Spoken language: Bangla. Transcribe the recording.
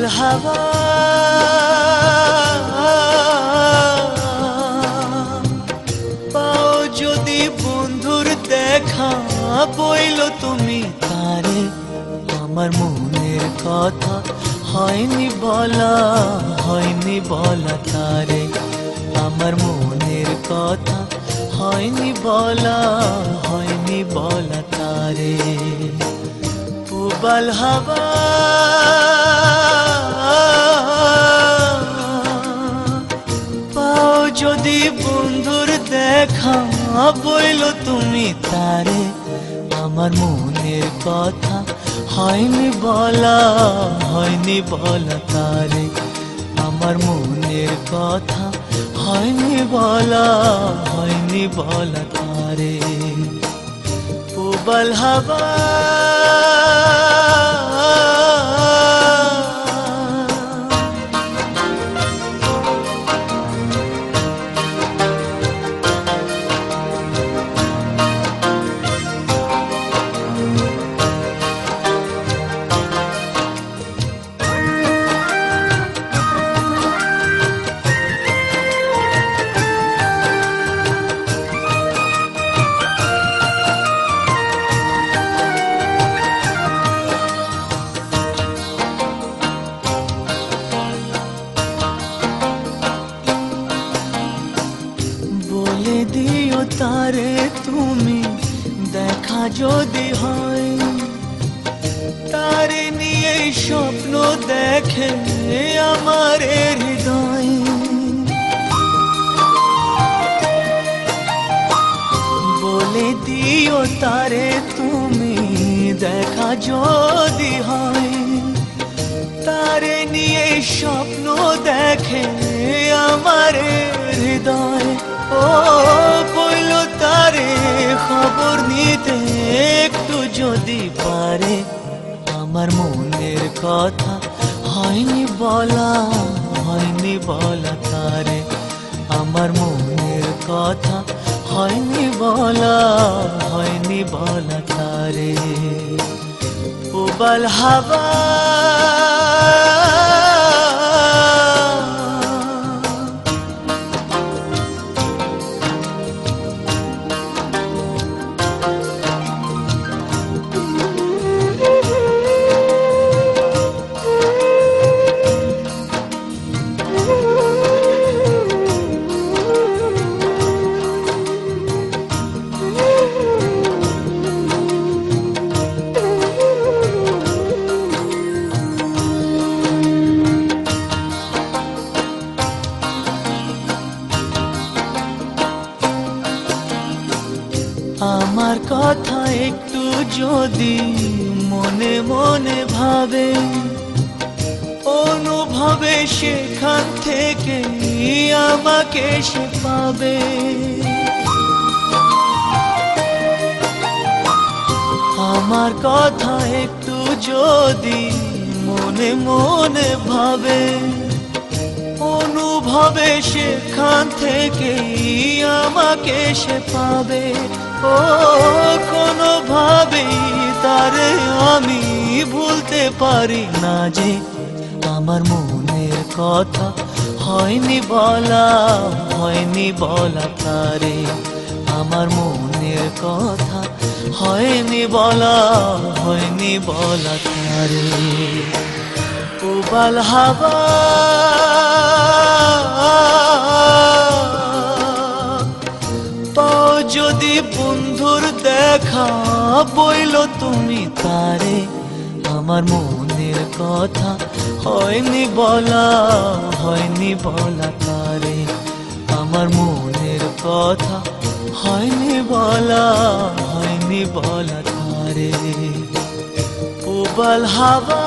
হাওয়া পাও যদি বন্ধুর দেখা বইল তুমি তারে আমার মনের কথা হয়নি বলা তারে আমার মনের কথা হয়নি বলা তারে পুবাল হাওয়া পাও যদি বন্ধুর দেখা বইল তুমি তারে আমার মনের কথা হয়নি বলা তারে আমার মনের কথা হয়নি বলা তারে পুবাল হাওয়া বলে দিও তারে তুমি দেখা যদি হয় তারে নিয়ে স্বপ্ন দেখে আমার হৃদয় বলে দিও তারে তুমি দেখা যদি হয় তারে নিয়ে স্বপ্ন দেখে আমার হৃদয় ও বইল তারে খবর নিতে একটু যদি পারে আমার মনের কথা হয়নি বলা তারে আমার মনের কথা হয়নি বলা তারে পুবাল হাওয়া আমার কথা একটু যদি মনে মনে ভাবে অনুভবে সেখান থেকে আমাকে সে পাবে আমার কথা একটু যদি মনে মনে ভাবে অনুভবে সেখান থেকে আমাকে সে পাবে ও কোনোভাবেই তারে আমি ভুলতে পারি না যে আমার মনের কথা হয়নি বলা তারে আমার মনের কথা হয়নি বলা তারে পুবাল হাওয়া পাও যদি বন্ধুর দেখা বইল তুমি তারে আমার মনের কথা হয়নি বলা তারে আমার মনের কথা হয়নি বলা তারে পুবাল হাওয়া